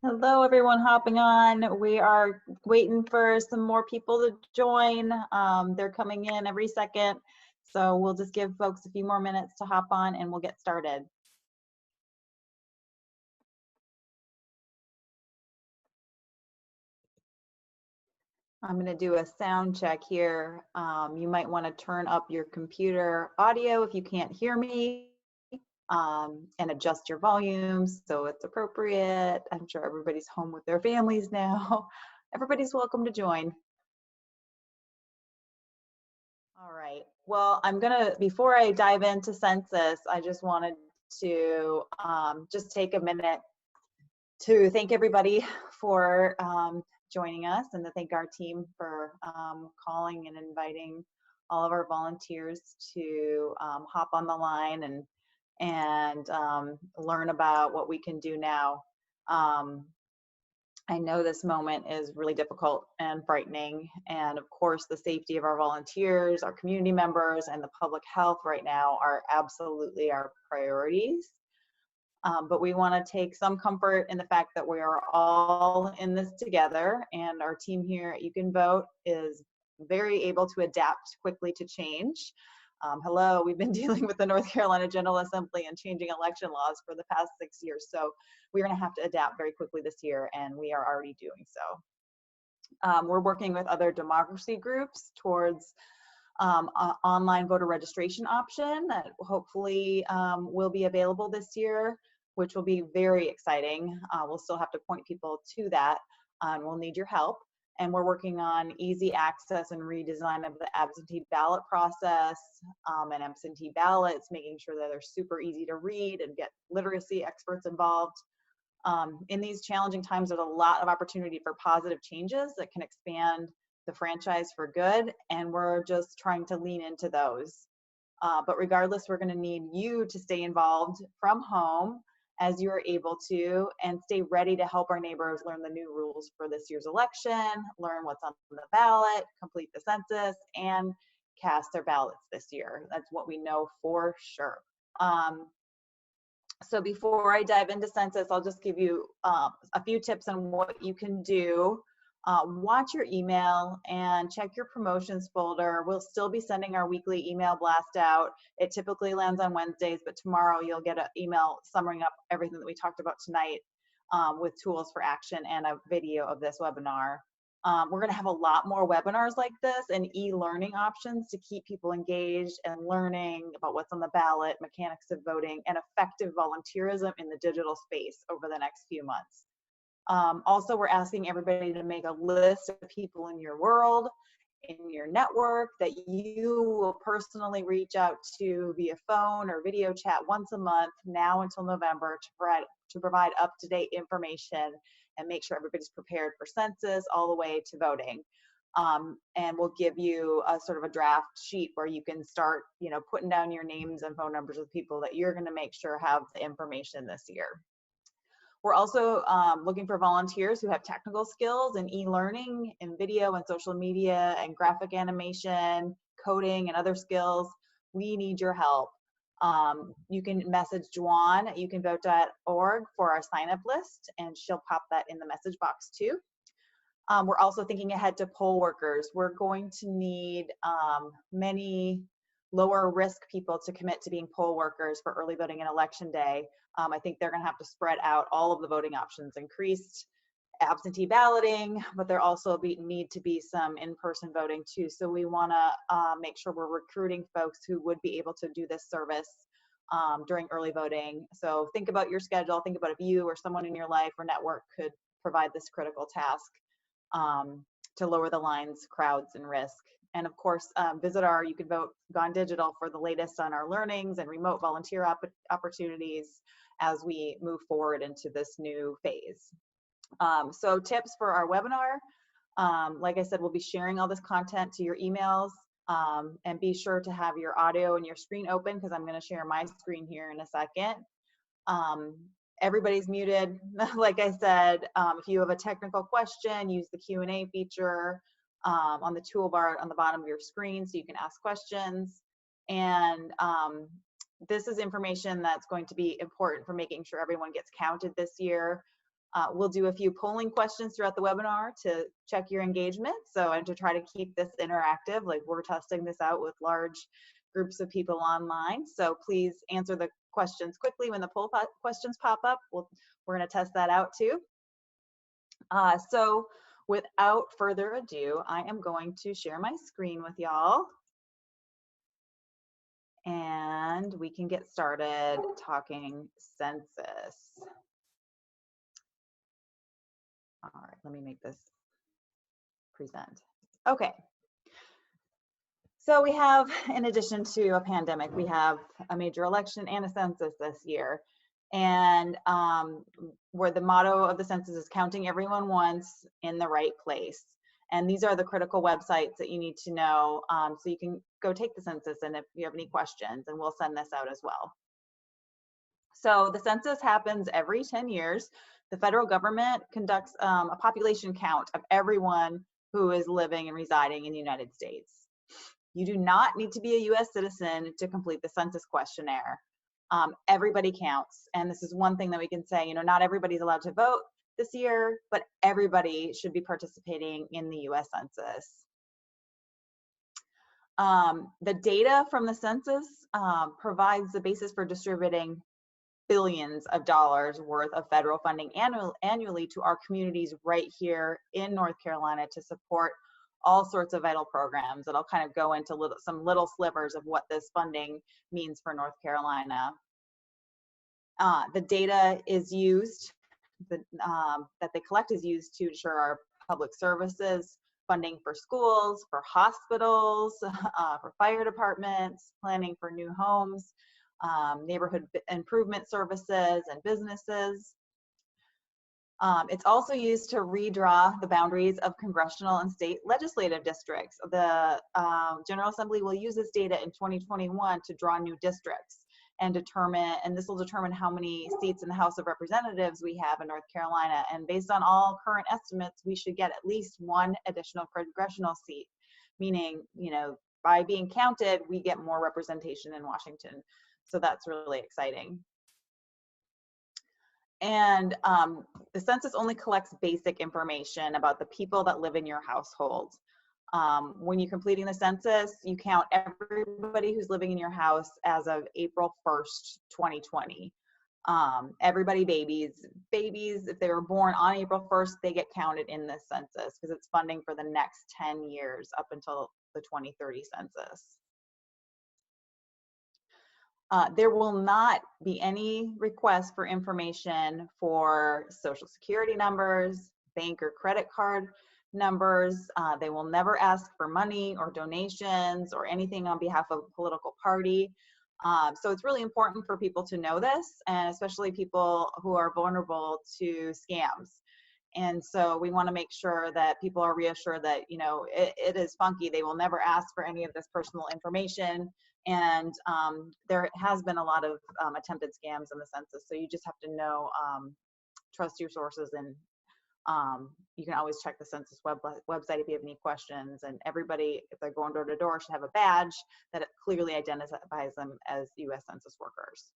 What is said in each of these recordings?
Hello, everyone hopping on. We are waiting for some more people to join. They're coming in every second. So we'll just give folks a few more minutes to hop on and we'll get started. I'm going to do a sound check here. You might want to turn up your computer audio if you can't hear me, and adjust your volumes so it's appropriate. I'm sure everybody's home with their families now. Everybody's welcome to join. All right. Well, before I dive into Census, I just wanted to just take a minute to thank everybody for joining us and to thank our team for calling and inviting all of our volunteers to hop on the line and learn about what we can do now. I know this moment is really difficult and frightening, and of course the safety of our volunteers, our community members, and the public health right now are absolutely our priorities. But we want to take some comfort in the fact that we are all in this together, and our team here at You Can Vote is very able to adapt quickly to change. Hello, we've been dealing with the North Carolina General Assembly and changing election laws for the past 6 years, so we're going to have to adapt very quickly this year, and we are already doing so. We're working with other democracy groups towards an online voter registration option that hopefully will be available this year, which will be very exciting. We'll still have to point people to that, and we'll need your help. And we're working on easy access and redesign of the absentee ballot process and absentee ballots, making sure that they're super easy to read and get literacy experts involved. In these challenging times, there's a lot of opportunity for positive changes that can expand the franchise for good, and we're just trying to lean into those. But regardless, we're going to need you to stay involved from home as you are able to, and stay ready to help our neighbors learn the new rules for this year's election, learn what's on the ballot, complete the census, and cast their ballots this year. That's what we know for sure. So before I dive into Census, I'll just give you a few tips on what you can do. Watch your email and check your promotions folder. We'll still be sending our weekly email blast out. It typically lands on Wednesdays, but tomorrow you'll get an email summarizing up everything that we talked about tonight with tools for action and a video of this webinar. We're going to have a lot more webinars like this and e-learning options to keep people engaged and learning about what's on the ballot, mechanics of voting, and effective volunteerism in the digital space over the next few months. Also, we're asking everybody to make a list of people in your world, in your network, that you will personally reach out to via phone or video chat once a month now until November to provide up-to-date information and make sure everybody's prepared for census all the way to voting. And we'll give you a sort of a draft sheet where you can start, putting down your names and phone numbers of people that you're going to make sure have the information this year. We're also looking for volunteers who have technical skills in e-learning, in video and social media and graphic animation, coding and other skills. We need your help. You can message Juan at youcanvote.org for our sign-up list, and she'll pop that in the message box too. We're also thinking ahead to poll workers. We're going to need many lower risk people to commit to being poll workers for early voting and election day. I think they're going to have to spread out all of the voting options, increased absentee balloting, but there also need to be some in-person voting too. So we want to make sure we're recruiting folks who would be able to do this service during early voting. So think about your schedule. Think about if you or someone in your life or network could provide this critical task to lower the lines, crowds, and risk. And of course, visit our You Can Vote Gone Digital for the latest on our learnings and remote volunteer opportunities as we move forward into this new phase. So tips for our webinar. Like I said, we'll be sharing all this content to your emails, and be sure to have your audio and your screen open because I'm going to share my screen here in a second. Everybody's muted. Like I said, if you have a technical question, use the Q&A feature on the toolbar on the bottom of your screen so you can ask questions. And this is information that's going to be important for making sure everyone gets counted this year. We'll do a few polling questions throughout the webinar to check your engagement. So, and to try to keep this interactive, like we're testing this out with large groups of people online. So please answer the questions quickly when the poll questions pop up. We're going to test that out too. So without further ado, I am going to share my screen with y'all. And we can get started talking census. All right, let me make this present. Okay. So we have, in addition to a pandemic, we have a major election and a census this year. And where the motto of the census is counting everyone once in the right place. And these are the critical websites that you need to know so you can go take the census and if you have any questions, and we'll send this out as well. So the census happens every 10 years. The federal government conducts a population count of everyone who is living and residing in the United States. You do not need to be a US citizen to complete the census questionnaire. Everybody counts. And this is one thing that we can say, you know, not everybody's allowed to vote this year, but everybody should be participating in the US Census. The data from the census provides the basis for distributing billions of dollars worth of federal funding annually to our communities right here in North Carolina to support all sorts of vital programs. And I'll kind of go into some little slivers of what this funding means for North Carolina. The data is used, that they collect is used to ensure our public services, funding for schools, for hospitals, for fire departments, planning for new homes, neighborhood improvement services and businesses. It's also used to redraw the boundaries of congressional and state legislative districts. The General Assembly will use this data in 2021 to draw new districts and this will determine how many seats in the House of Representatives we have in North Carolina. And based on all current estimates, we should get at least one additional congressional seat, meaning, you know, by being counted, we get more representation in Washington. So that's really exciting. And the census only collects basic information about the people that live in your household. When you're completing the census, you count everybody who's living in your house as of April 1st, 2020. Everybody, babies, if they were born on April 1st, they get counted in this census because it's funding for the next 10 years up until the 2030 census. There will not be any request for information for Social Security numbers, bank or credit card numbers. They will never ask for money or donations or anything on behalf of a political party. So it's really important for people to know this, and especially people who are vulnerable to scams. And so we want to make sure that people are reassured that, you know, it is funky. They will never ask for any of this personal information. And there has been a lot of attempted scams in the census. So you just have to know, trust your sources, and you can always check the census website if you have any questions. And everybody, if they're going door to door, should have a badge that clearly identifies them as US Census workers.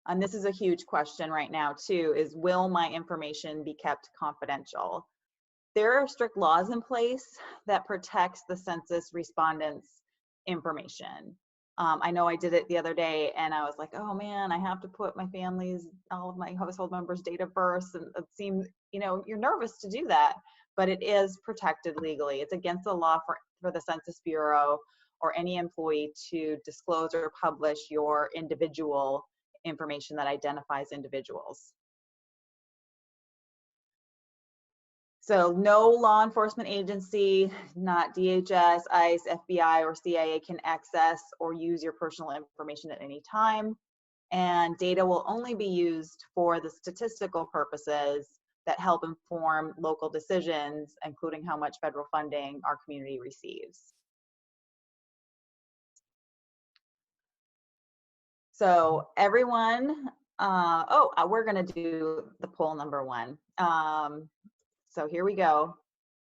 And this is a huge question right now too, is will my information be kept confidential? There are strict laws in place that protects the census respondents' information. I know I did it the other day and I was like, oh man, I have to put my family's, all of my household members' date of birth. And it seems, you know, you're nervous to do that, but it is protected legally. It's against the law for the Census Bureau or any employee to disclose or publish your individual information that identifies individuals. So no law enforcement agency, not DHS, ICE, FBI, or CIA can access or use your personal information at any time. And data will only be used for the statistical purposes that help inform local decisions, including how much federal funding our community receives. So everyone, we're gonna do the poll number one. So here we go.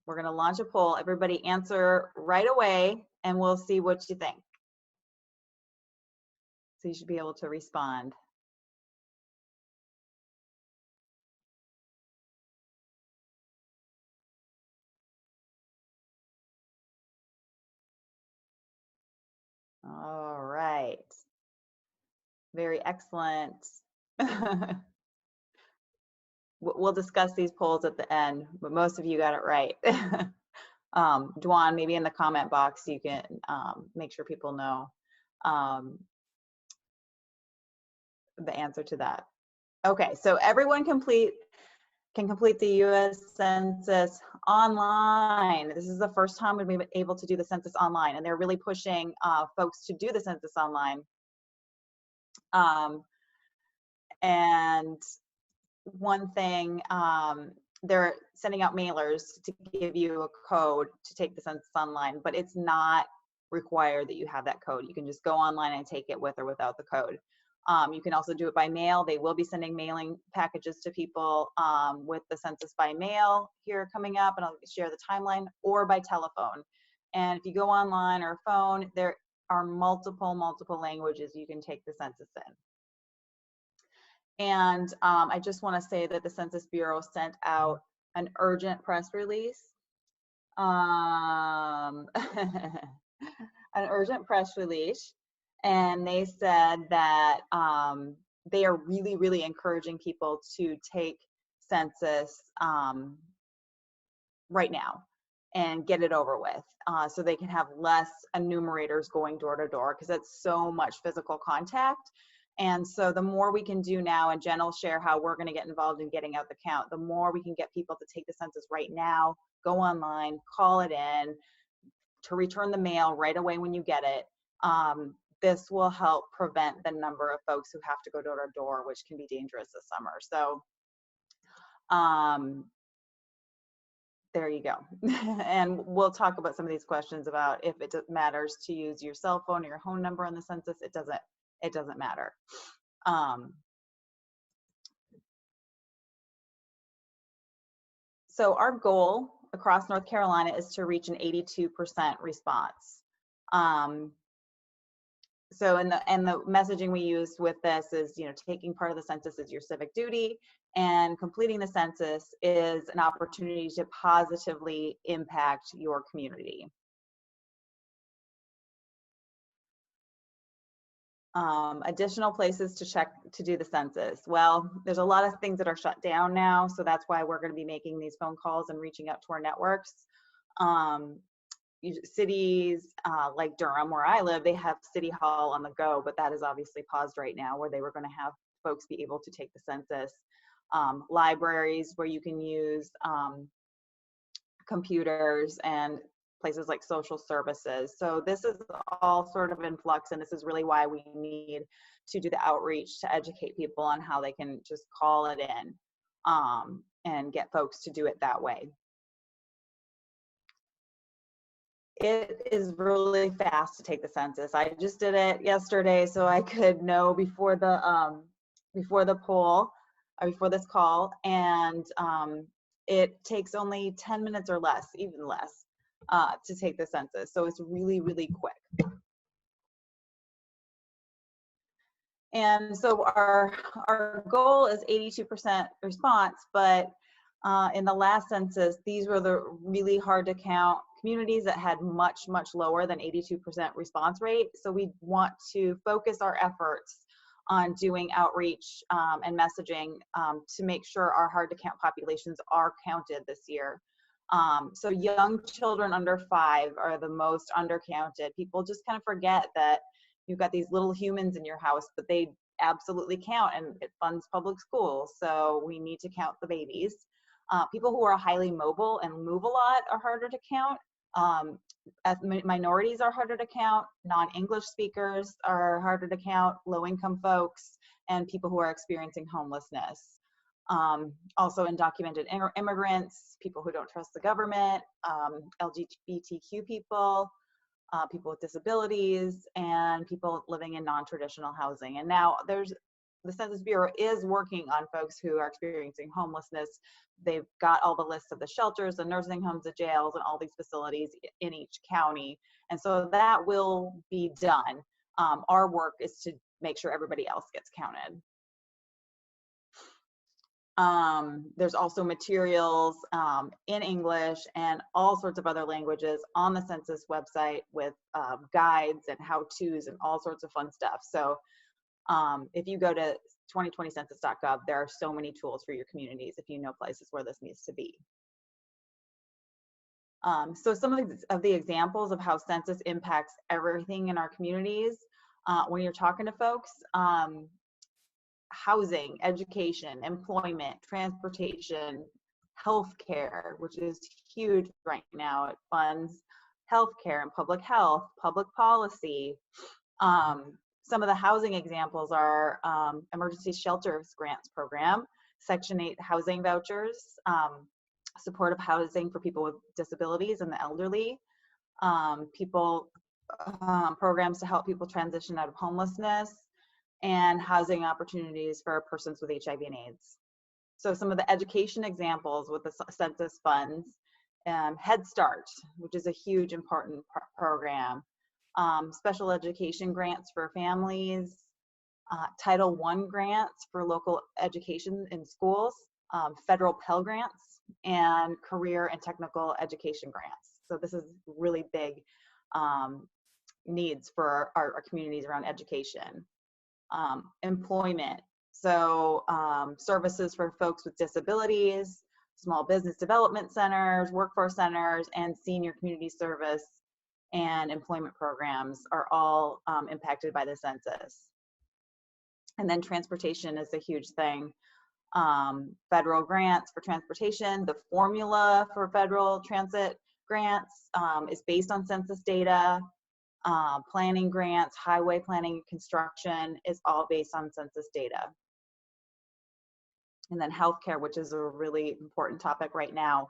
We're going to launch a poll. Everybody answer right away and we'll see what you think. So you should be able to respond. Very excellent. We'll discuss these polls at the end, but most of you got it right. Dwan, maybe in the comment box, you can make sure people know the answer to that. Okay, so everyone can complete the US Census online. This is the first time we've been able to do the census online, and they're really pushing folks to do the census online. And one thing, they're sending out mailers to give you a code to take the census online, but it's not required that you have that code. You can just go online and take it with or without the code. You can also do it by mail. They will be sending mailing packages to people with the census by mail here coming up, and I'll share the timeline, or by telephone. And if you go online or phone, there are multiple languages you can take the census in. And I just want to say that the Census Bureau sent out an urgent press release. An urgent press release. And they said that they are really encouraging people to take census right now and get it over with, so they can have less enumerators going door to door, because that's so much physical contact. And so the more we can do now, and Jen will share how we're going to get involved in getting out the count, the more we can get people to take the census right now, go online, call it in, to return the mail right away when you get it. This will help prevent the number of folks who have to go door to door, which can be dangerous this summer. So there you go. And we'll talk about some of these questions about if it matters to use your cell phone or your home number on the census. It doesn't matter. So our goal across North Carolina is to reach an 82% response. So and the messaging we use with this is, taking part of the census is your civic duty, and completing the census is an opportunity to positively impact your community. Additional places to check to do the census. Well, there's a lot of things that are shut down now, so that's why we're going to be making these phone calls and reaching out to our networks. Cities like Durham, where I live, they have City Hall on the go, but that is obviously paused right now, where they were going to have folks be able to take the census. Libraries where you can use computers, and places like social services. So this is all sort of in flux, and this is really why we need to do the outreach to educate people on how they can just call it in and get folks to do it that way. It is really fast to take the census. I just did it yesterday, so I could know before the poll, or before this call, and it takes only 10 minutes or less, even less, to take the census. So it's really quick. And so our goal is 82% response, but in the last census, these were the really hard to count communities that had much lower than 82% response rate. So we want to focus our efforts on doing outreach and messaging to make sure our hard to count populations are counted this year. So young children under 5 are the most undercounted. People just kind of forget that you've got these little humans in your house, but they absolutely count, and it funds public schools. So we need to count the babies. People who are highly mobile and move a lot are harder to count. Minorities are harder to count. Non-English speakers are harder to count. Low-income folks, and people who are experiencing homelessness. Also undocumented immigrants, people who don't trust the government, LGBTQ people, people with disabilities, and people living in non-traditional housing. And now the Census Bureau is working on folks who are experiencing homelessness. They've got all the lists of the shelters, the nursing homes, the jails, and all these facilities in each county. And so that will be done. Our work is to make sure everybody else gets counted. There's also materials in English and all sorts of other languages on the census website with guides and how-tos and all sorts of fun stuff. So If you go to 2020census.gov, there are so many tools for your communities if you know places where this needs to be. So some of the examples of how census impacts everything in our communities, when you're talking to folks, housing, education, employment, transportation, healthcare, which is huge right now. It funds healthcare and public health, public policy. Some of the housing examples are emergency shelters grants program, Section 8 housing vouchers, supportive housing for people with disabilities and the elderly, programs to help people transition out of homelessness, and housing opportunities for persons with HIV and AIDS. So some of the education examples with the census funds, Head Start, which is a huge important program, special education grants for families, Title I grants for local education in schools, federal Pell grants, and career and technical education grants. So this is really big needs for our communities around education. Employment, so services for folks with disabilities, small business development centers, workforce centers, and senior community service and employment programs are all impacted by the census. And then transportation is a huge thing. Federal grants for transportation, the formula for federal transit grants is based on census data. Planning grants, highway planning and construction is all based on census data. And then healthcare, which is a really important topic right now.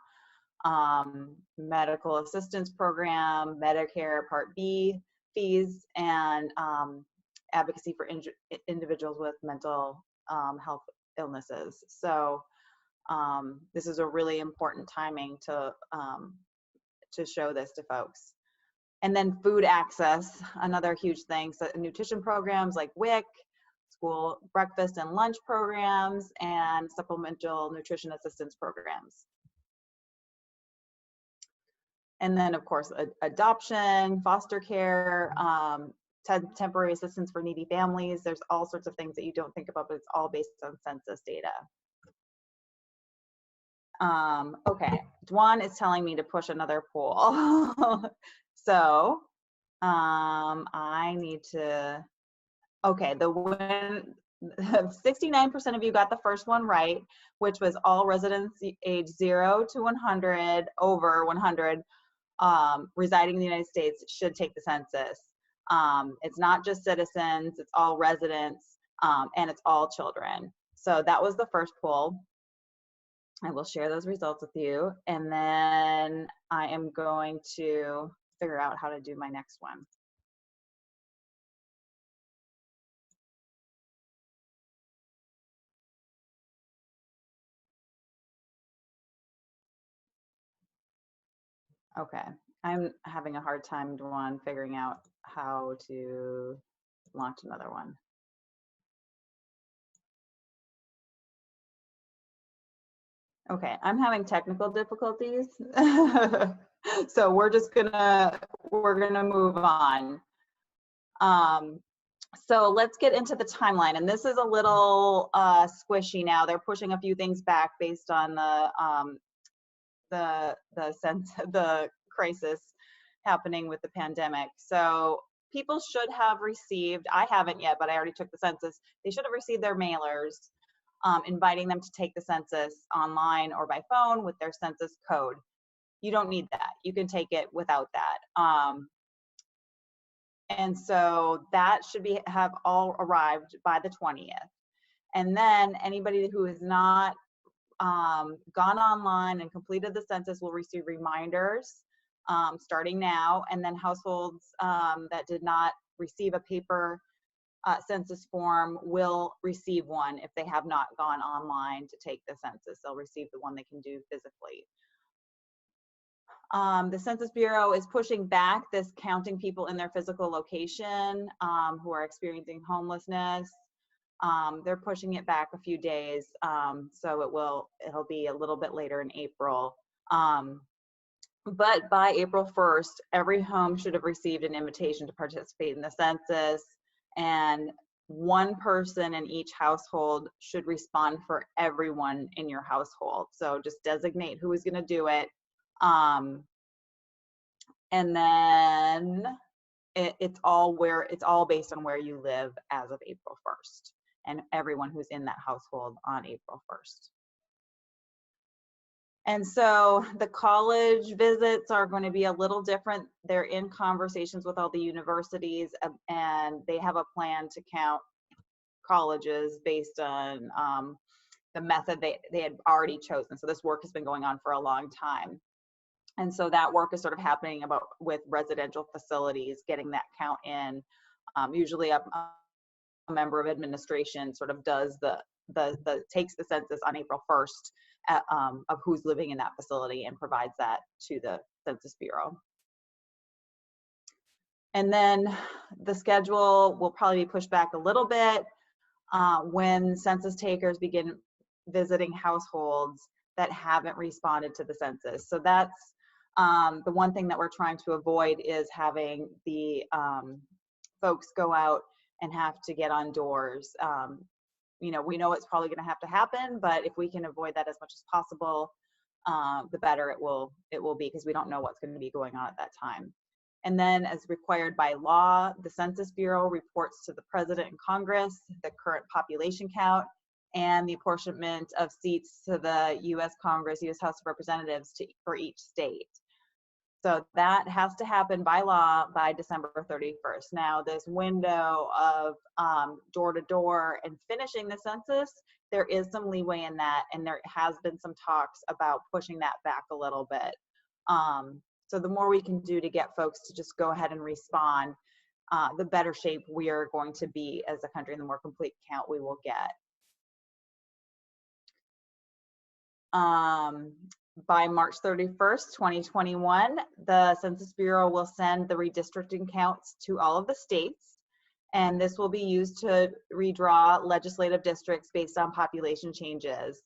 Medical assistance program, Medicare Part B fees, and advocacy for individuals with mental health illnesses. So this is a really important timing to show this to folks. And then food access, another huge thing. So nutrition programs like WIC, school breakfast and lunch programs, and supplemental nutrition assistance programs. And then of course, adoption, foster care, temporary assistance for needy families. There's all sorts of things that you don't think about, but it's all based on census data. Okay, Dwan is telling me to push another poll. So I need to, okay, 69% of you got the first one right, which was all residents age 0 to 100, over 100, residing in the United States should take the census. It's not just citizens, it's all residents, and it's all children. So that was the first poll. I will share those results with you, and then I am going to figure out how to do my next one. Okay, I'm having a hard time, Dwan, figuring out how to launch another one. Okay, I'm having technical difficulties. So we're gonna move on. So let's get into the timeline, and this is a little squishy now. They're pushing a few things back based on the crisis happening with the pandemic. So people should have received, I haven't yet, but I already took the census. They should have received their mailers inviting them to take the census online or by phone with their census code. You don't need that. You can take it without that. And so that should have all arrived by the 20th. And then anybody who has not gone online and completed the census will receive reminders starting now. And then households that did not receive a paper census form will receive one if they have not gone online to take the census. They'll receive the one they can do physically. The Census Bureau is pushing back this counting people in their physical location who are experiencing homelessness. They're pushing it back a few days, so it'll be a little bit later in April. But by April 1st, every home should have received an invitation to participate in the census, and one person in each household should respond for everyone in your household. So just designate who is going to do it. And then it's all based on where you live as of April 1st, and everyone who's in that household on April 1st. And so the college visits are going to be a little different. They're in conversations with all the universities, and they have a plan to count colleges based on the method they had already chosen. So this work has been going on for a long time. And so that work is sort of happening with residential facilities, getting that count in. Usually a member of administration sort of does takes the census on April 1st of who's living in that facility and provides that to the Census Bureau. And then the schedule will probably be pushed back a little bit when census takers begin visiting households that haven't responded to the census. So that's the one thing that we're trying to avoid, is having the folks go out and have to get on doors. We know it's probably going to have to happen, but if we can avoid that as much as possible, the better it will be, because we don't know what's going to be going on at that time. And then, as required by law, the Census Bureau reports to the President and Congress the current population count and the apportionment of seats to the U.S. Congress, U.S. House of Representatives for each state. So that has to happen by law by December 31st. Now, this window of door to door and finishing the census, there is some leeway in that, and there has been some talks about pushing that back a little bit. So the more we can do to get folks to just go ahead and respond, the better shape we are going to be as a country, and the more complete count we will get. By March 31st, 2021, the Census Bureau will send the redistricting counts to all of the states, and this will be used to redraw legislative districts based on population changes.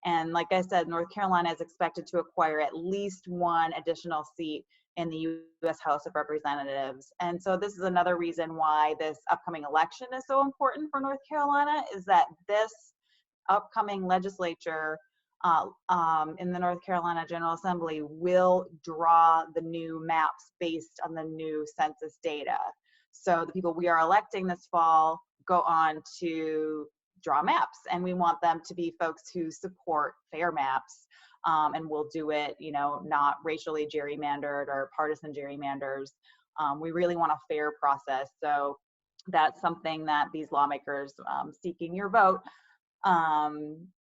And like I said, North Carolina is expected to acquire at least one additional seat in the U.S. House of Representatives. And so this is another reason why this upcoming election is so important for North Carolina, is that this upcoming legislature in the North Carolina General Assembly will draw the new maps based on the new census data. So the people we are electing this fall go on to draw maps, and we want them to be folks who support fair maps, and will do it, not racially gerrymandered or partisan gerrymanders. We really want a fair process. So that's something that these lawmakers seeking your vote,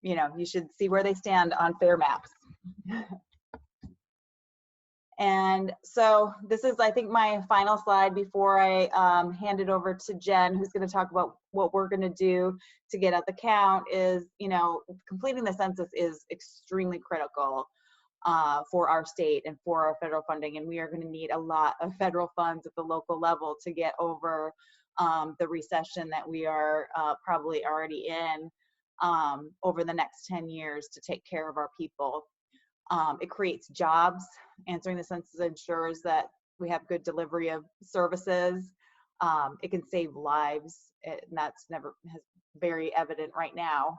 you should see where they stand on fair maps. And so this is, I think, my final slide before I hand it over to Jen, who's going to talk about what we're going to do to get at the count. Is, completing the census is extremely critical for our state and for our federal funding, and we are going to need a lot of federal funds at the local level to get over the recession that we are probably already in over the next 10 years to take care of our people. It creates jobs. Answering the census ensures that we have good delivery of services. It can save lives, and that's very evident right now.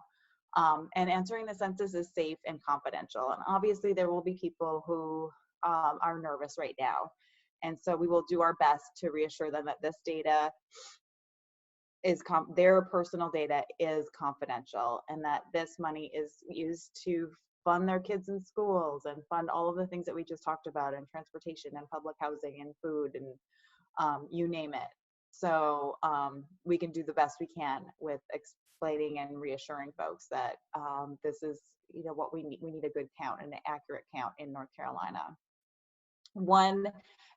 And answering the census is safe and confidential. And obviously there will be people who are nervous right now. And so we will do our best to reassure them that this data is their personal data is confidential, and that this money is used to fund their kids in schools and fund all of the things that we just talked about, and transportation and public housing and food and you name it. So we can do the best we can with explaining and reassuring folks that this is what we need. We need a good count and an accurate count in North Carolina. One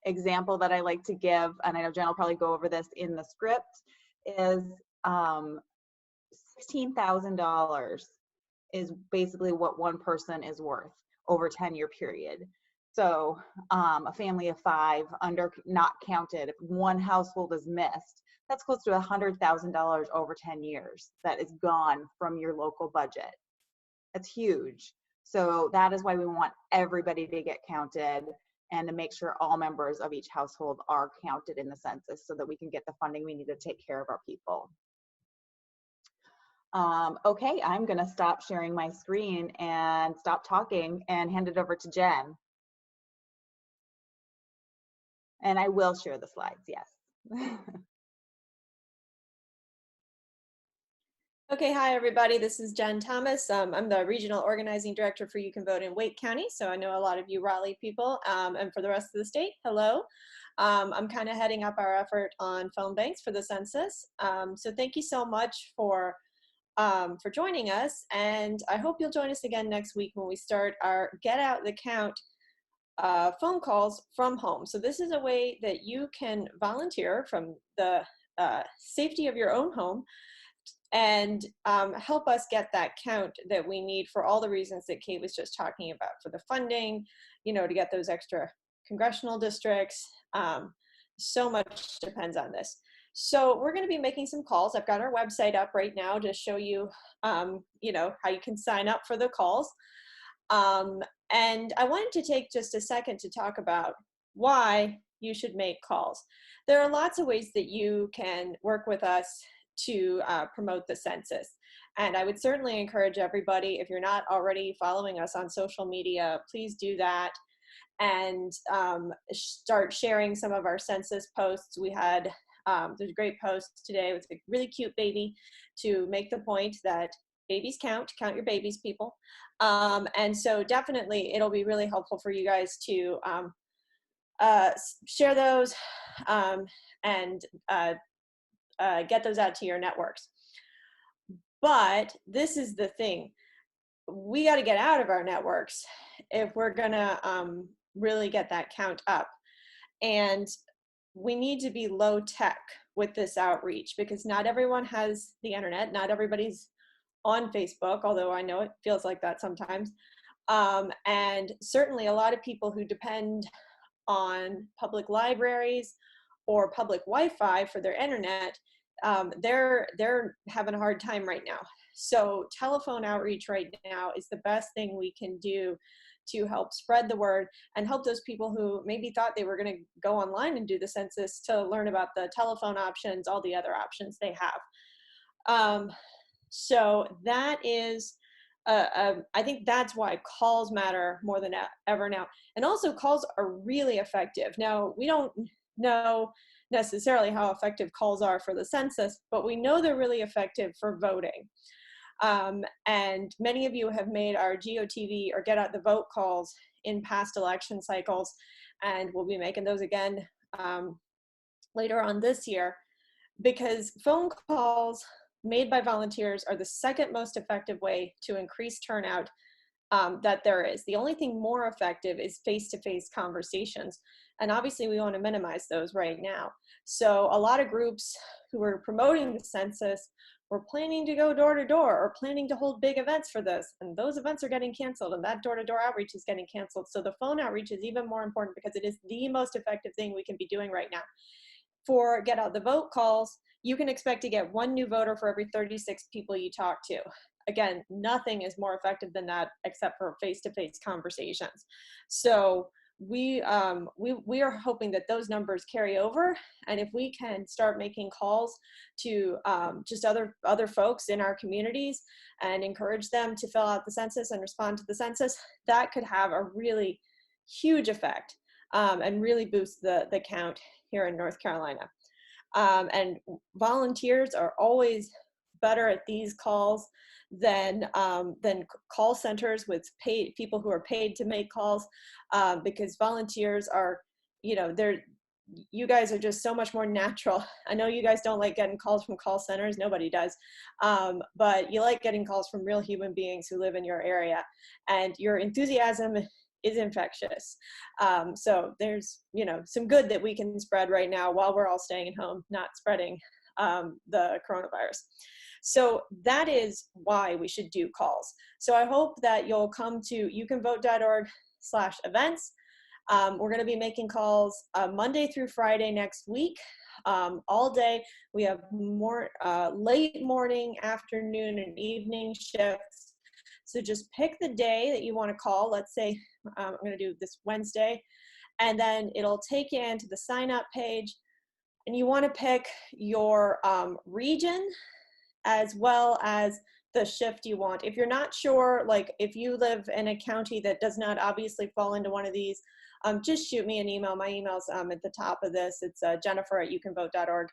example that I like to give, and I know Jen will probably go over this in the script, is $16,000 is basically what one person is worth over a 10-year period. So a family of 5 not counted, if one household is missed, that's close to $100,000 over 10 years that is gone from your local budget. That's huge. So that is why we want everybody to get counted, and to make sure all members of each household are counted in the census, so that we can get the funding we need to take care of our people. Okay, I'm gonna stop sharing my screen and stop talking and hand it over to Jen. And I will share the slides, yes. Okay, hi everybody. This is Jenn Thomas. I'm the Regional Organizing Director for You Can Vote in Wake County, so I know a lot of you Raleigh people. And for the rest of the state, hello. I'm kind of heading up our effort on phone banks for the census. So thank you so much for joining us, and I hope you'll join us again next week when we start our Get Out the Count phone calls from home. So this is a way that you can volunteer from the safety of your own home and help us get that count that we need for all the reasons that Kate was just talking about, for the funding, to get those extra congressional districts. So much depends on this. So we're going to be making some calls. I've got our website up right now to show you, how you can sign up for the calls. And I wanted to take just a second to talk about why you should make calls. There are lots of ways that you can work with us to promote the census. And I would certainly encourage everybody, if you're not already following us on social media, please do that and start sharing some of our census posts. We had, there's a great post today with a really cute baby to make the point that babies count your babies, people. And so definitely it'll be really helpful for you guys to share those and get those out to your networks. But this is the thing. We got to get out of our networks if we're going to really get that count up. And we need to be low tech with this outreach because not everyone has the internet. Not everybody's on Facebook, although I know it feels like that sometimes. And certainly a lot of people who depend on public libraries or public Wi-Fi for their internet, they're having a hard time right now. So telephone outreach right now is the best thing we can do to help spread the word and help those people who maybe thought they were going to go online and do the census to learn about the telephone options, all the other options they have. So that is, I think that's why calls matter more than ever now. And also calls are really effective. Now, we don't know necessarily how effective calls are for the census, but we know they're really effective for voting. And many of you have made our GOTV or Get Out the Vote calls in past election cycles, and we'll be making those again later on this year, because phone calls made by volunteers are the second most effective way to increase turnout that there is. The only thing more effective is face-to-face conversations. And obviously we want to minimize those right now. So a lot of groups who are promoting the census were planning to go door to door or planning to hold big events for this. And those events are getting canceled and that door-to-door outreach is getting canceled. So the phone outreach is even more important because it is the most effective thing we can be doing right now. For Get Out the Vote calls, you can expect to get one new voter for every 36 people you talk to. Again, nothing is more effective than that except for face-to-face conversations. So we are hoping that those numbers carry over, and if we can start making calls to just other folks in our communities and encourage them to fill out the census and respond to the census, that could have a really huge effect and really boost the count here in North Carolina. And volunteers are always better at these calls than call centers with paid people who are paid to make calls, because volunteers are, you guys are just so much more natural. I know you guys don't like getting calls from call centers, nobody does, but you like getting calls from real human beings who live in your area, and your enthusiasm is infectious. So there's, some good that we can spread right now while we're all staying at home, not spreading the coronavirus. So that is why we should do calls. So I hope that you'll come to youcanvote.org/events. We're going to be making calls Monday through Friday next week, all day. We have more late morning, afternoon, and evening shifts. So just pick the day that you want to call. Let's say I'm going to do this Wednesday, and then it'll take you into the sign up page, and you want to pick your region as well as the shift you want. If you're not sure, like if you live in a county that does not obviously fall into one of these, just shoot me an email. My email's at the top of this. It's jennifer@youcanvote.org.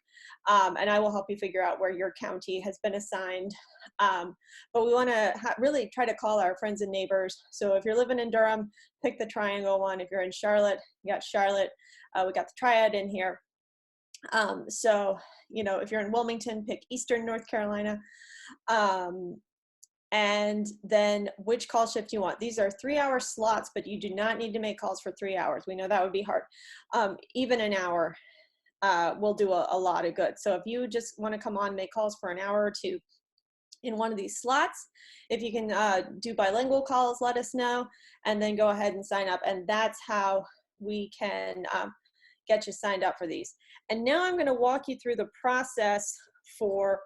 And I will help you figure out where your county has been assigned. But we want to really try to call our friends and neighbors. So if you're living in Durham, pick the triangle one. If you're in Charlotte, you got Charlotte. We got the triad in here. So, you know, if you're in Wilmington, pick Eastern North Carolina. And then which call shift you want. These are 3-hour slots, but you do not need to make calls for 3 hours. We know that would be hard. Even an hour will do a lot of good. So if you just want to come on, make calls for an hour or two in one of these slots, if you can do bilingual calls, let us know, and then go ahead and sign up. And that's how we can get you signed up for these. And now I'm going to walk you through the process for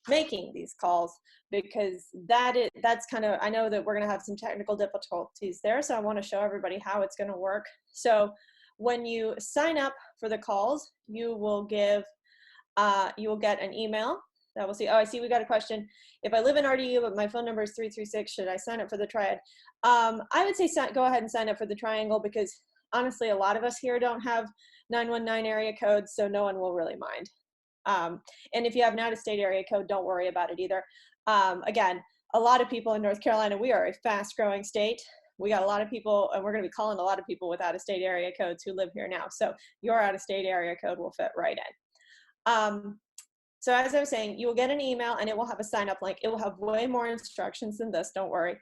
making these calls, because that's kind of, I know that we're going to have some technical difficulties there, so I want to show everybody how it's going to work. So when you sign up for the calls, you will get an email that will see, oh, I see we got a question. If I live in RDU, but my phone number is 336, should I sign up for the triad? I would say go ahead and sign up for the triangle, because honestly, a lot of us here don't have 919 area codes, so no one will really mind. And if you have an out-of-state area code, don't worry about it either. Again, a lot of people in North Carolina, we are a fast-growing state. We got a lot of people, and we're going to be calling a lot of people with out-of-state area codes who live here now. So your out-of-state area code will fit right in. So as I was saying, you will get an email, and it will have a sign-up link. It will have way more instructions than this, don't worry.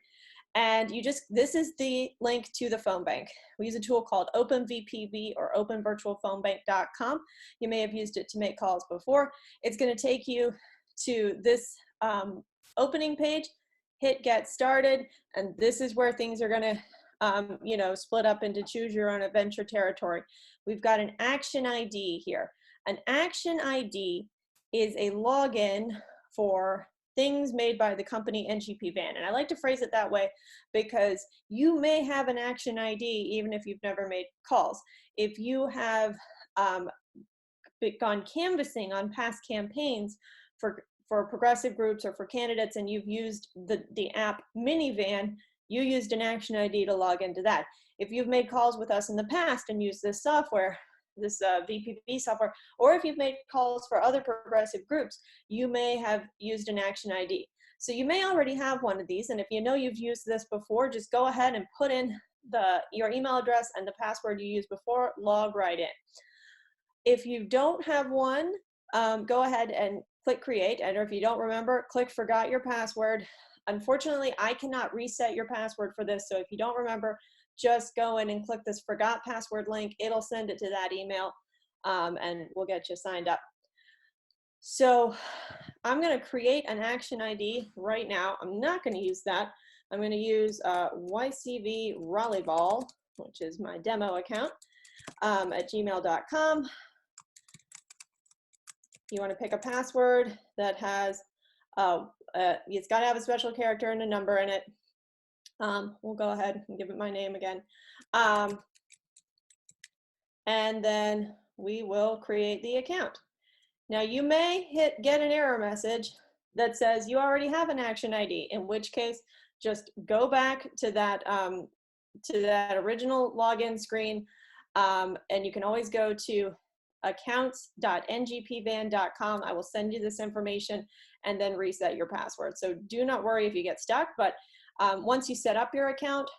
And this is the link to the phone bank. We use a tool called OpenVPB or openvirtualphonebank.com. You may have used it to make calls before. It's going to take you to this opening page, hit get started, and this is where things are going to split up into choose your own adventure territory. We've got an action ID here. An action ID is a login for things made by the company NGP Van. And I like to phrase it that way because you may have an action ID even if you've never made calls. If you have gone canvassing on past campaigns for progressive groups or for candidates, and you've used the app Minivan, you used an action ID to log into that. If you've made calls with us in the past and used this software, this VPB software, or if you've made calls for other progressive groups, you may have used an action ID. So you may already have one of these, and if you know you've used this before, just go ahead and put in your email address and the password you used before, log right in. If you don't have one, go ahead and click create, and if you don't remember, click forgot your password. Unfortunately, I cannot reset your password for this, so if you don't remember, just go in and click this forgot password link. It'll send it to that email, and we'll get you signed up. So I'm going to create an action ID right now. I'm not going to use that. I'm going to use YCV Rolleyball, which is my demo account, at gmail.com. You want to pick a password that has, it's got to have a special character and a number in it. We'll go ahead and give it my name again. And then we will create the account. Now you may get an error message that says you already have an action ID, in which case just go back to that original login screen, and you can always go to accounts.ngpvan.com. I will send you this information and then reset your password. So do not worry if you get stuck, but once you set up your account,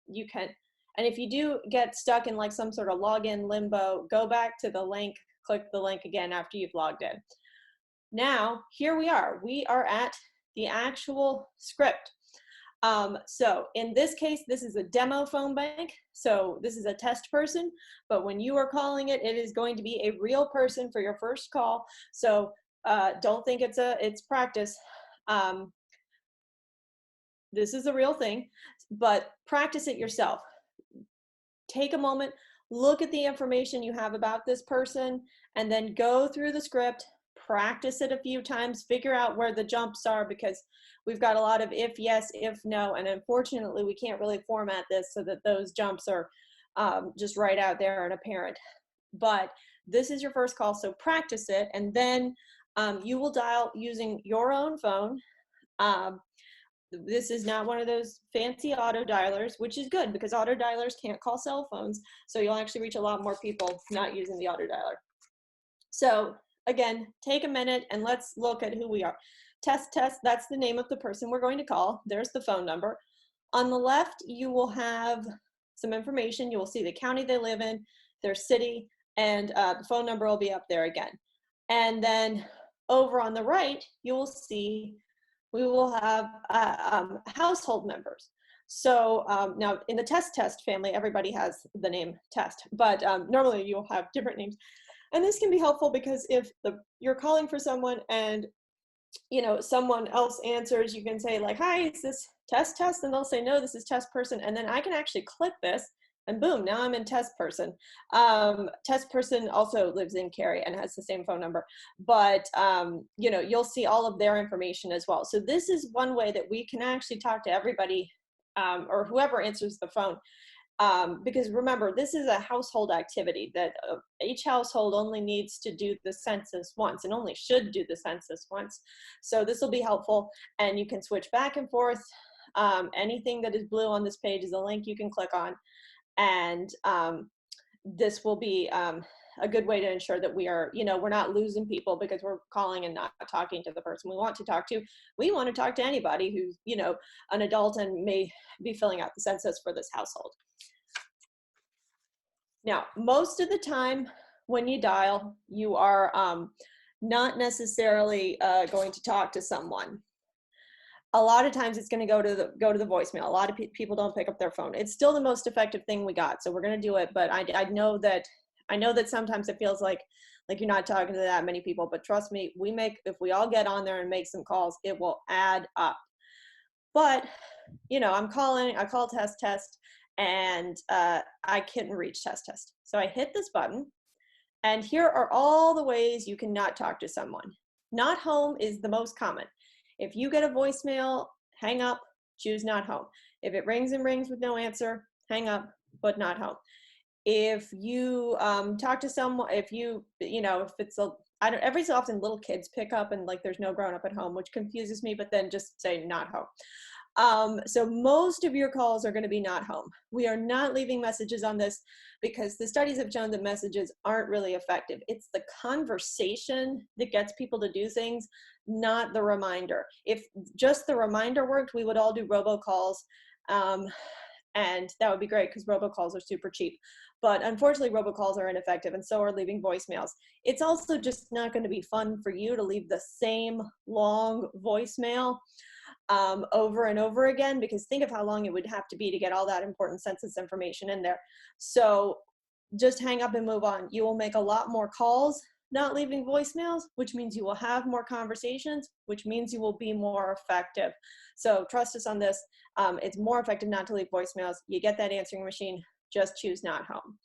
you can, and if you do get stuck in like some sort of login limbo, go back to the link, click the link again after you've logged in. Now, here we are at the actual script. So in this case, this is a demo phone bank. So this is a test person, but when you are calling it, it is going to be a real person for your first call. So don't think it's practice. This is a real thing, but practice it yourself. Take a moment, look at the information you have about this person, and then go through the script, practice it a few times, figure out where the jumps are, because we've got a lot of if yes, if no, and unfortunately we can't really format this so that those jumps are just right out there and apparent. But this is your first call, so practice it, and then You will dial using your own phone. Um, this is not one of those fancy auto dialers, which is good because auto dialers can't call cell phones. So you'll actually reach a lot more people not using the auto dialer. So again, take a minute and let's look at who we are. Test, test, that's the name of the person we're going to call. There's the phone number. On the left, you will have some information. You will see the county they live in, their city, and the phone number will be up there again. And then over on the right, you will see we will have household members. So now in the test family, everybody has the name test, but normally you'll have different names. And this can be helpful because if you're calling for someone and someone else answers, you can say like, hi, is this test? And they'll say, no, this is test person. And then I can actually click this and boom, now I'm in test person. Test person also lives in Cary and has the same phone number, but you'll see all of their information as well. So this is one way that we can actually talk to everybody or whoever answers the phone. Because remember, this is a household activity that each household only needs to do the census once and only should do the census once. So this will be helpful and you can switch back and forth. Anything that is blue on this page is a link you can click on. And this will be a good way to ensure that we are, we're not losing people because we're calling and not talking to the person we want to talk to. We want to talk to anybody who's, an adult and may be filling out the census for this household. Now, most of the time when you dial, you are not necessarily going to talk to someone. A lot of times it's going to go to the voicemail. A lot of people don't pick up their phone. It's still the most effective thing we got, so we're going to do it. But I know that sometimes it feels like you're not talking to that many people. But trust me, if we all get on there and make some calls, it will add up. But I call test, and I couldn't reach test. So I hit this button, and here are all the ways you can not talk to someone. Not home is the most common. If you get a voicemail, hang up, choose not home. If it rings and rings with no answer, hang up, but not home. If you talk to someone, if it's every so often little kids pick up and like there's no grown up at home, which confuses me, but then just say not home. So most of your calls are going to be not home. We are not leaving messages on this because the studies have shown that messages aren't really effective. It's the conversation that gets people to do things, not the reminder. If just the reminder worked, we would all do robocalls. And that would be great because robocalls are super cheap. But unfortunately, robocalls are ineffective and so are leaving voicemails. It's also just not going to be fun for you to leave the same long voicemail over and over again, because think of how long it would have to be to get all that important census information in there. So just hang up and move on. You will make a lot more calls not leaving voicemails, which means you will have more conversations, which means you will be more effective. So trust us on this. It's more effective not to leave voicemails. You get that answering machine, just choose not home.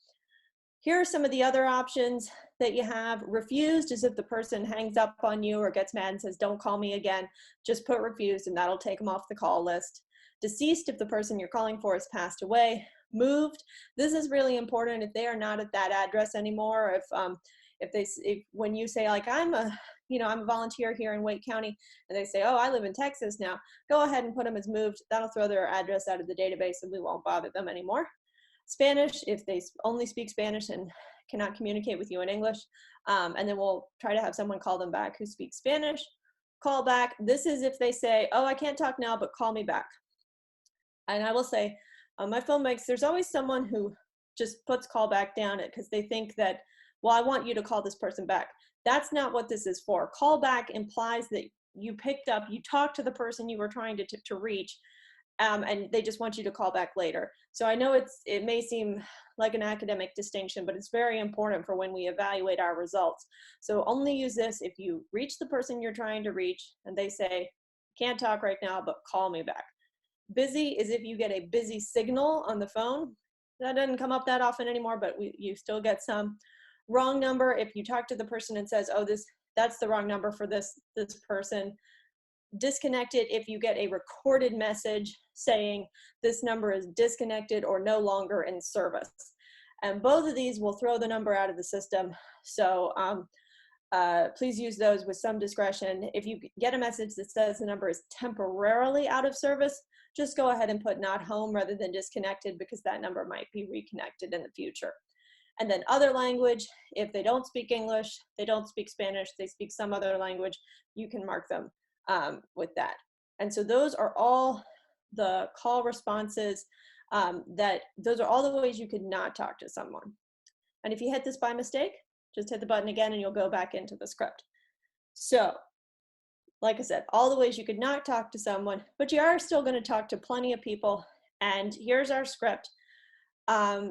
Here are some of the other options that you have. Refused is if the person hangs up on you or gets mad and says, don't call me again. Just put refused and that'll take them off the call list. Deceased if the person you're calling for has passed away. Moved, this is really important if they are not at that address anymore. If when you say like, I'm a volunteer here in Wake County, and they say, oh, I live in Texas now, go ahead and put them as moved. That'll throw their address out of the database and we won't bother them anymore. Spanish, if they only speak Spanish and cannot communicate with you in English, and then we'll try to have someone call them back who speaks Spanish. Call back, this is if they say, oh, I can't talk now, but call me back. And I will say, my phone there's always someone who just puts call back down because they think that, well, I want you to call this person back. That's not what this is for. Call back implies that you picked up, you talked to the person you were trying to reach, and they just want you to call back later. So I know it may seem like an academic distinction, but it's very important for when we evaluate our results. So only use this if you reach the person you're trying to reach and they say, can't talk right now, but call me back. Busy is if you get a busy signal on the phone. That doesn't come up that often anymore, but you still get some. Wrong number, if you talk to the person and says, oh, that's the wrong number for this person. Disconnected if you get a recorded message saying this number is disconnected or no longer in service. And both of these will throw the number out of the system. So please use those with some discretion. If you get a message that says the number is temporarily out of service, just go ahead and put not home rather than disconnected, because that number might be reconnected in the future. And then other language, if they don't speak English, they don't speak Spanish, they speak some other language, you can mark them with that. And so those are all the call responses those are all the ways you could not talk to someone. And if you hit this by mistake, just hit the button again and you'll go back into the script. So, like I said, all the ways you could not talk to someone, but you are still going to talk to plenty of people. And here's our script.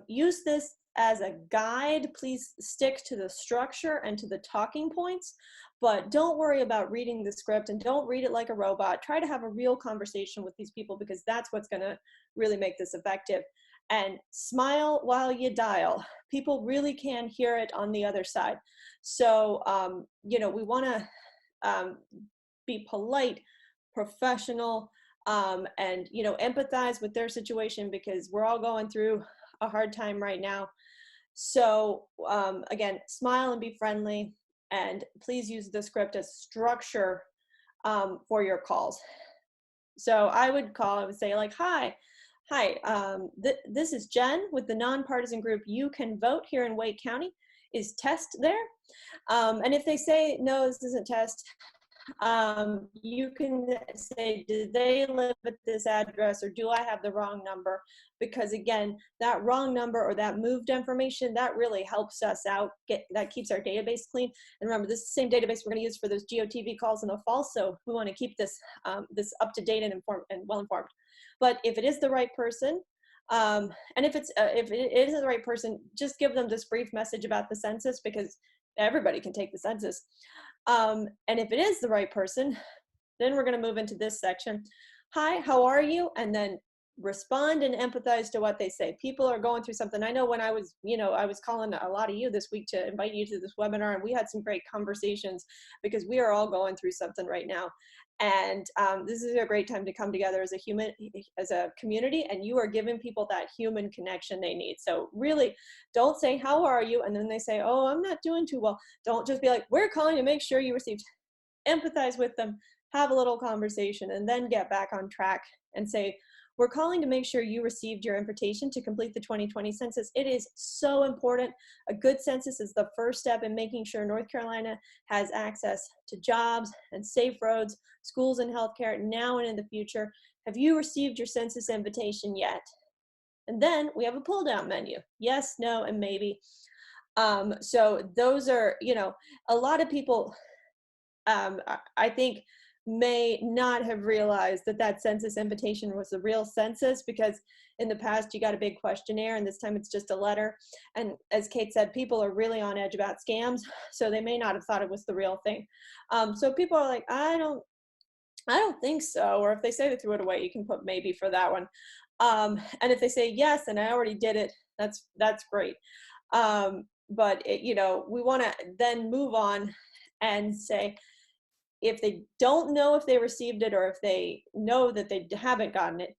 Use this as a guide. Please stick to the structure and to the talking points, but don't worry about reading the script and don't read it like a robot. Try to have a real conversation with these people, because that's what's going to really make this effective. And smile while you dial. People really can hear it on the other side. So, we want to be polite, professional, and, empathize with their situation, because we're all going through a hard time right now. So, again, smile and be friendly, and please use the script as structure for your calls. So I would say like, hi, this is Jen with the nonpartisan group You Can Vote here in Wake County. Is Test there? And if they say, no, this isn't Test, you can say, do they live at this address, or do I have the wrong number? Because again, that wrong number or that moved information, that really helps us out, that keeps our database clean. And remember, this is the same database we're going to use for those GOTV calls in the fall, so we want to keep this this up to date and informed and well informed. But if it is the right person, and if it isn't the right person, just give them this brief message about the census, because everybody can take the census. And if it is the right person, then we're going to move into this section. Hi, how are you? And then respond and empathize to what they say. People are going through something. I know when I was calling a lot of you this week to invite you to this webinar, and we had some great conversations, because we are all going through something right now. And this is a great time to come together as a community, and you are giving people that human connection they need. So really, don't say, how are you? And then they say, oh, I'm not doing too well. Don't just be like, we're calling to make sure you received. Empathize with them, have a little conversation, and then get back on track and say, we're calling to make sure you received your invitation to complete the 2020 census. It is so important. A good census is the first step in making sure North Carolina has access to jobs and safe roads, schools, and healthcare now and in the future. Have you received your census invitation yet? And then we have a pull-down menu. Yes, no, and maybe. So those are, a lot of people, I think, may not have realized that census invitation was the real census, because in the past you got a big questionnaire, and this time it's just a letter. And as Kate said, people are really on edge about scams, so they may not have thought it was the real thing. So people are like, I don't think so. Or if they say they threw it away, you can put maybe for that one. And if they say yes, and I already did it, that's great. But we want to then move on and say, if they don't know if they received it, or if they know that they haven't gotten it,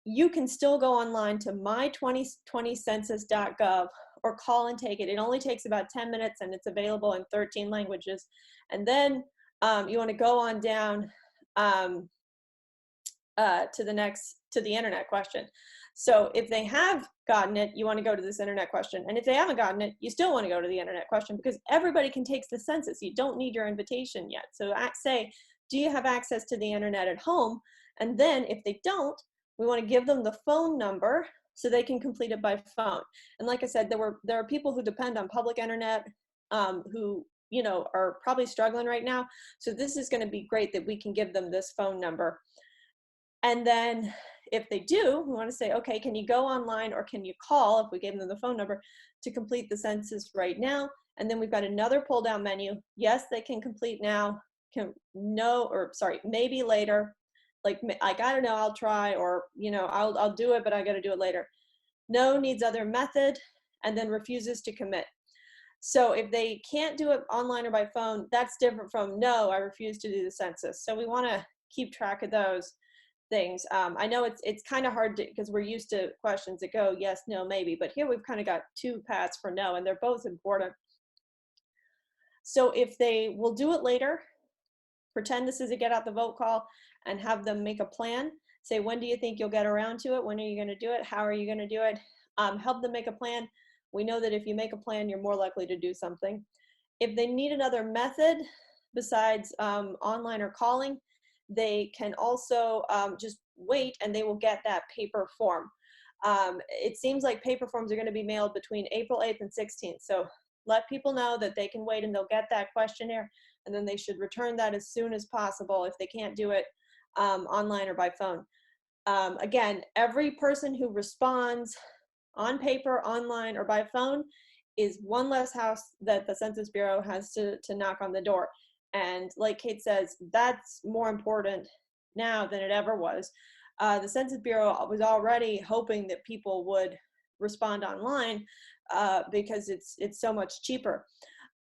you can still go online to my2020census.gov or call and take it. It only takes about 10 minutes, and it's available in 13 languages. And then you want to go on down to the internet question. So if they have gotten it, you want to go to this internet question. And if they haven't gotten it, you still want to go to the internet question, because everybody can take the census. You don't need your invitation yet. So say, do you have access to the internet at home? And then if they don't, we want to give them the phone number so they can complete it by phone. And like I said, there are people who depend on public internet who are probably struggling right now. So this is going to be great that we can give them this phone number. And then if they do, we want to say, okay, can you go online, or can you call, if we gave them the phone number, to complete the census right now? And then we've got another pull down menu. Yes, they can complete now. Maybe later. Like I don't know, I'll try, or I'll do it, but I got to do it later. No needs other method, and then refuses to commit. So if they can't do it online or by phone, that's different from no, I refuse to do the census. So we want to keep track of those things. I know it's kind of hard because we're used to questions that go yes, no, maybe, but here we've kind of got two paths for no, and they're both important. So if they will do it later, pretend this is a get out the vote call and have them make a plan. Say, when do you think you'll get around to it? When are you going to do it? How are you going to do it? Help them make a plan. We know that if you make a plan, you're more likely to do something. If they need another method besides online or calling, they can also just wait and they will get that paper form. It seems like paper forms are going to be mailed between April 8th and 16th. So let people know that they can wait and they'll get that questionnaire, and then they should return that as soon as possible if they can't do it online or by phone. Again, every person who responds on paper, online, or by phone is one less house that the Census Bureau has to knock on the door. And like Kate says, that's more important now than it ever was. The Census Bureau was already hoping that people would respond online because it's so much cheaper.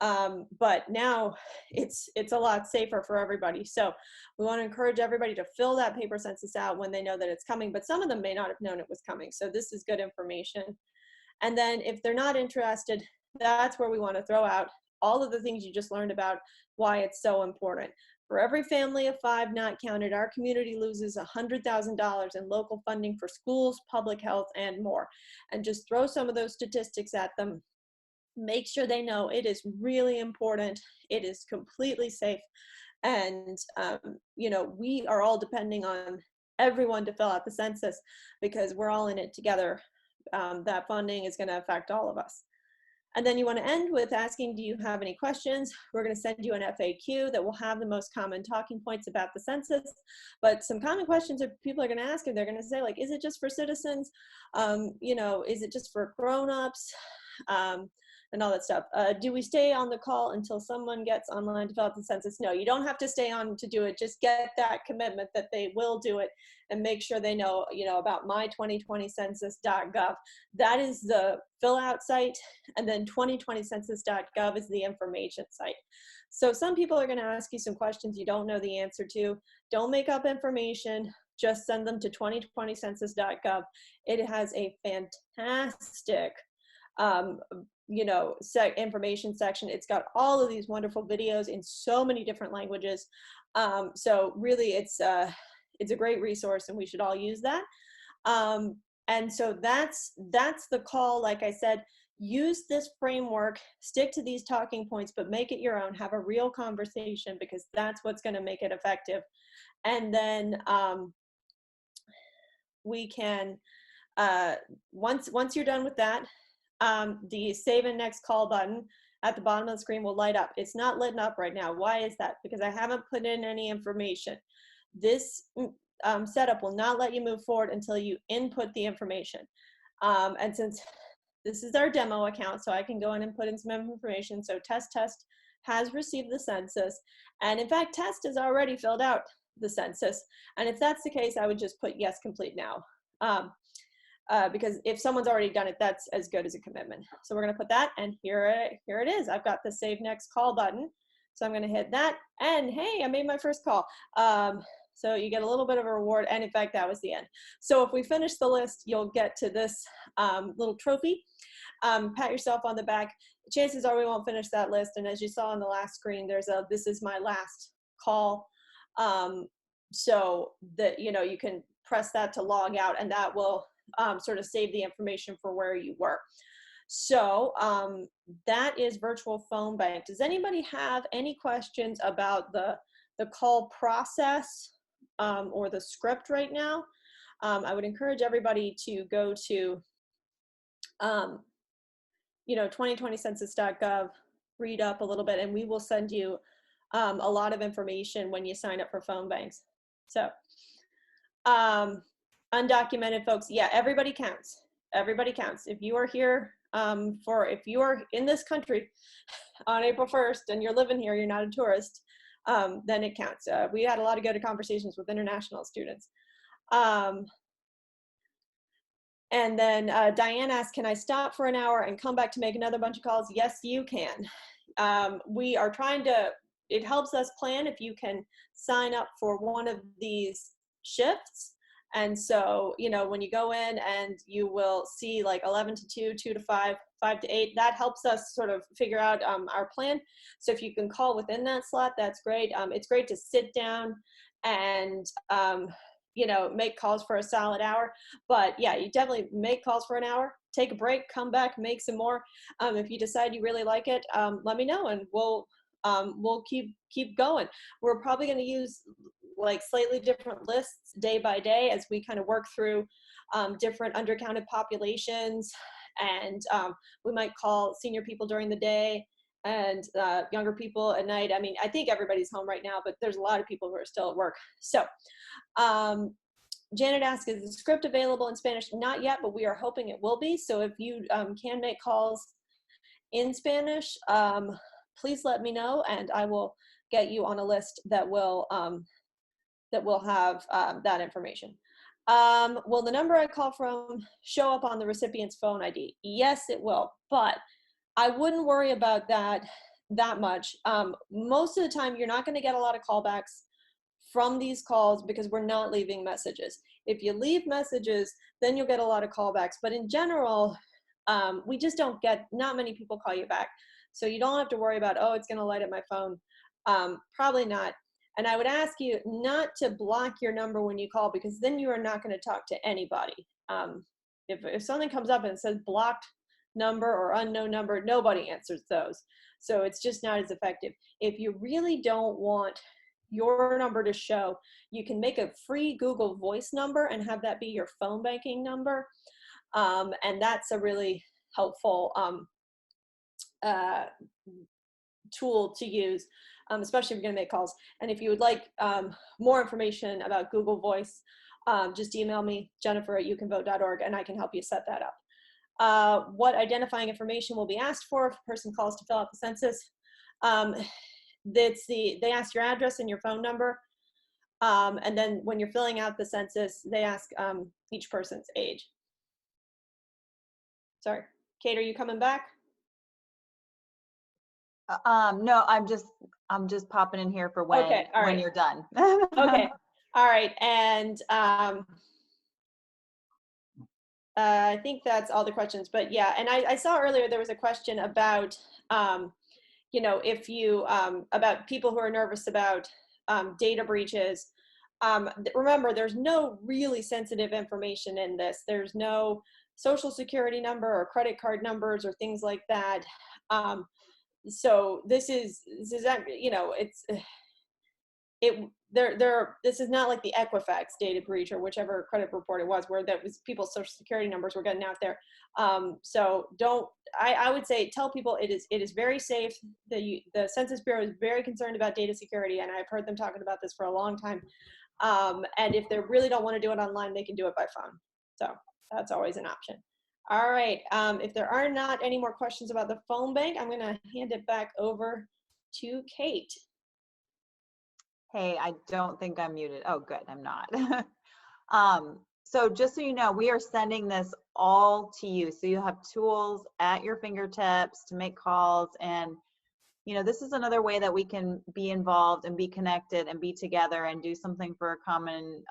But now it's a lot safer for everybody. So we want to encourage everybody to fill that paper census out when they know that it's coming, but some of them may not have known it was coming. So this is good information. And then if they're not interested, that's where we want to throw out all of the things you just learned about why it's so important. For every family of 5 not counted, our community loses $100,000 in local funding for schools, public health, and more. And just throw some of those statistics at them. Make sure they know it is really important. It is completely safe. And, you know, we are all depending on everyone to fill out the census because we're all in it together. That funding is going to affect all of us. And then you want to end with asking, do you have any questions? We're going to send you an FAQ that will have the most common talking points about the census. But some common questions that people are going to ask, and they're going to say, like, is it just for citizens? You know, is it just for grown-ups? And all that stuff. Do we stay on the call until someone gets online to fill out the census? No, you don't have to stay on to do it. Just get that commitment that they will do it, and make sure they know, you know, about my2020census.gov. That is the fill out site, and then 2020census.gov is the information site. So some people are going to ask you some questions you don't know the answer to. Don't make up information. Just send them to 2020census.gov. It has a fantastic you know, information section. It's got all of these wonderful videos in so many different languages. So really it's a great resource, and we should all use that. And so that's the call. Like I said, use this framework, stick to these talking points, but make it your own. Have a real conversation, because that's what's going to make it effective. And then we can, once you're done with that, the save and next call button at the bottom of the screen will light up. It's not lit up right now. Why is that? Because I haven't put in any information. This setup will not let you move forward until you input the information. And since this is our demo account, so I can go in and put in some information. So test has received the census. And in fact, test has already filled out the census. And if that's the case, I would just put yes, complete now. Because if someone's already done it, that's as good as a commitment. So we're going to put that, and here it is. I've got the save next call button. So I'm going to hit that, and hey, I made my first call. So you get a little bit of a reward, and in fact, that was the end. So if we finish the list, you'll get to this little trophy. Pat yourself on the back. Chances are we won't finish that list, and as you saw on the last screen, there's a "this is my last call." So that, you know, you can press that to log out, and that will sort of save the information for where you were. So that is virtual phone bank. Does anybody have any questions about the call process or the script right now? I would encourage everybody to go to 2020census.gov, read up a little bit, and we will send you a lot of information when you sign up for phone banks. So undocumented folks, yeah, everybody counts. Everybody counts. If you are here if you are in this country on April 1st and you're living here, you're not a tourist, then it counts. We had a lot of good conversations with international students. And then Diane asked, can I stop for an hour and come back to make another bunch of calls? Yes, you can. We are trying to, it helps us plan if you can sign up for one of these shifts. And so, you know, when you go in and you will see like 11 to 2, 2 to 5, 5 to 8, that helps us sort of figure out our plan. So if you can call within that slot, that's great. It's great to sit down and, you know, make calls for a solid hour. But yeah, you definitely make calls for an hour, take a break, come back, make some more. If you decide you really like it, let me know and we'll keep going. We're probably going to use like slightly different lists day by day as we kind of work through different undercounted populations, and we might call senior people during the day and younger people at night. I mean, I think everybody's home right now, but there's a lot of people who are still at work. So Janet asked, is the script available in Spanish? Not yet, but we are hoping it will be. So if you can make calls in Spanish, please let me know and I will get you on a list that will have that information. Will the number I call from show up on the recipient's phone ID? Yes, it will, but I wouldn't worry about that much. Most of the time, you're not going to get a lot of callbacks from these calls because we're not leaving messages. If you leave messages, then you'll get a lot of callbacks. But in general, we just don't get, not many people call you back. So you don't have to worry about, oh, it's going to light up my phone. Probably not. And I would ask you not to block your number when you call, because then you are not going to talk to anybody. If something comes up and it says blocked number or unknown number, nobody answers those. So it's just not as effective. If you really don't want your number to show, you can make a free Google Voice number and have that be your phone banking number. And that's a really helpful tool to use, especially if you're going to make calls. And if you would like more information about Google Voice, just email me, jennifer@youcanvote.org, and I can help you set that up. What identifying information will be asked for if a person calls to fill out the census? They ask your address and your phone number. And then when you're filling out the census, they ask each person's age. Sorry, Kate, are you coming back? No, I'm just popping in here for when, okay, all right. When you're done. Okay, all right, and I think that's all the questions. But yeah, and I saw earlier there was a question about, you know, if you about people who are nervous about data breaches. Remember, there's no really sensitive information in this. There's no social security number or credit card numbers or things like that. So this is, you know, this is not like the Equifax data breach or whichever credit report it was, where that was people's social security numbers were getting out there. So I would say tell people it is very safe. The Census Bureau is very concerned about data security, and I've heard them talking about this for a long time. And if they really don't want to do it online, they can do it by phone. So that's always an option. All right, if there are not any more questions about the phone bank, I'm gonna hand it back over to Kate. Hey, I don't think I'm muted. Oh, good, I'm not. So just so you know, we are sending this all to you. So you have tools at your fingertips to make calls. And, you know, this is another way that we can be involved and be connected and be together and do something for a common,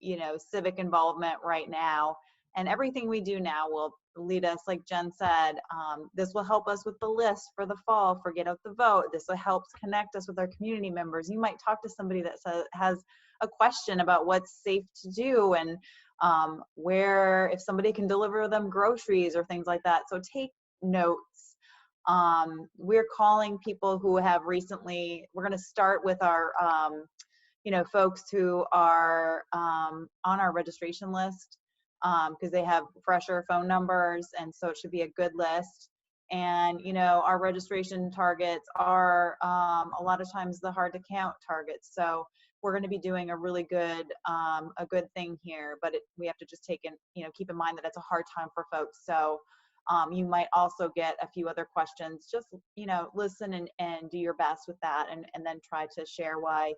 you know, civic involvement right now. And everything we do now will lead us, like Jen said, this will help us with the list for the fall for Get Out the Vote. This will help connect us with our community members. You might talk to somebody that has a question about what's safe to do and where, if somebody can deliver them groceries or things like that. So take notes. We're calling people who have recently, we're gonna start with our, you know, folks who are on our registration list, because they have fresher phone numbers, and so it should be a good list. And you know, our registration targets are a lot of times the hard to count targets. So we're going to be doing a really good thing here, but we have to just keep in mind that it's a hard time for folks. So you might also get a few other questions. Just, you know, listen and do your best with that, and then try to share why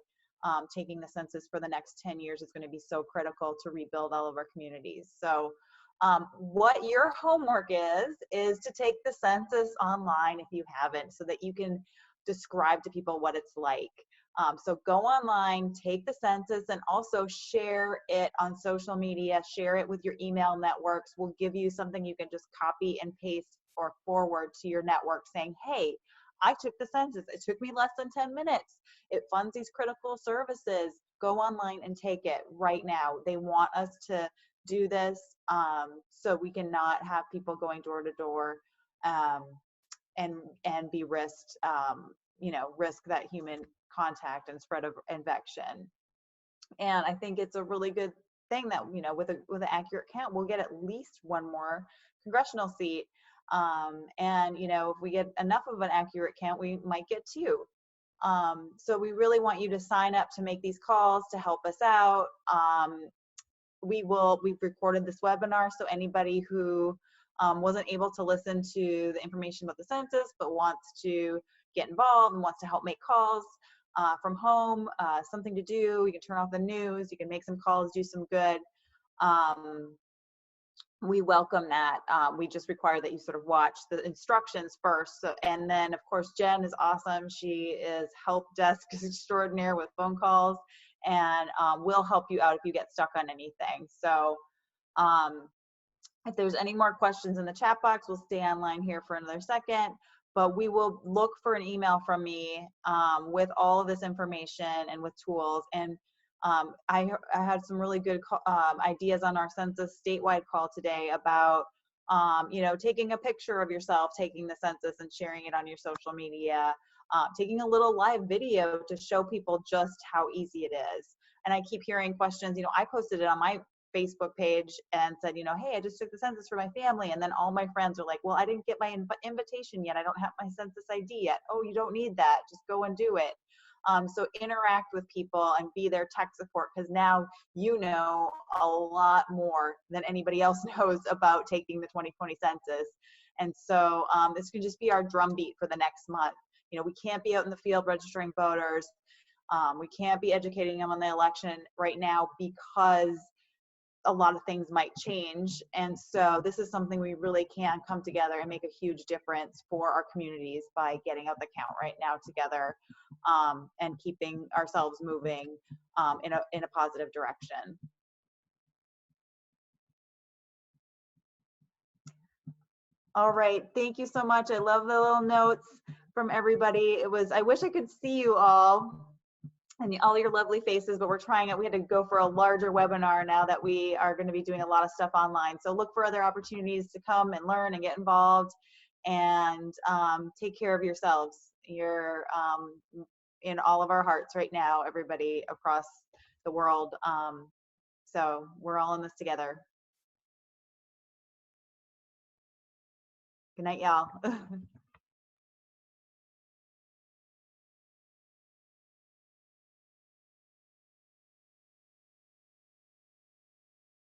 taking the census for the next 10 years is going to be so critical to rebuild all of our communities. So what your homework is to take the census online if you haven't, so that you can describe to people what it's like. So go online, take the census, and also share it on social media, share it with your email networks. We'll give you something you can just copy and paste or forward to your network saying, hey, I took the census. It took me less than 10 minutes. It funds these critical services. Go online and take it right now. They want us to do this so we cannot have people going door to door and be risked, risk that human contact and spread of infection. And I think it's a really good thing that, with an accurate count, we'll get at least one more congressional seat. And if we get enough of an accurate count, we might get two. So we really want you to sign up to make these calls to help us out. We've recorded this webinar, so anybody who wasn't able to listen to the information about the census but wants to get involved and wants to help make calls from home, something to do, you can turn off the news, you can make some calls, do some good. We welcome that. We just require that you sort of watch the instructions first. So, and then of course, Jenn is awesome. She is help desk extraordinaire with phone calls, and we'll help you out if you get stuck on anything. So if there's any more questions in the chat box, we'll stay online here for another second, but we will look for an email from me with all of this information and with tools. And I had some really good ideas on our census statewide call today about, taking a picture of yourself taking the census and sharing it on your social media, taking a little live video to show people just how easy it is. And I keep hearing questions, I posted it on my Facebook page and said, hey, I just took the census for my family. And then all my friends are like, well, I didn't get my invitation yet. I don't have my census ID yet. Oh, you don't need that. Just go and do it. So interact with people and be their tech support, because now you know a lot more than anybody else knows about taking the 2020 census. And so this can just be our drumbeat for the next month. We can't be out in the field registering voters. We can't be educating them on the election right now because a lot of things might change. And so this is something we really can come together and make a huge difference for our communities by getting out the count right now together, and keeping ourselves moving in a positive direction. All right, thank you so much. I love the little notes from everybody. I wish I could see you all and all your lovely faces, but we're trying it. We had to go for a larger webinar now that we are going to be doing a lot of stuff online. So look for other opportunities to come and learn and get involved, and take care of yourselves. You're in all of our hearts right now, everybody across the world. So we're all in this together. Good night, y'all.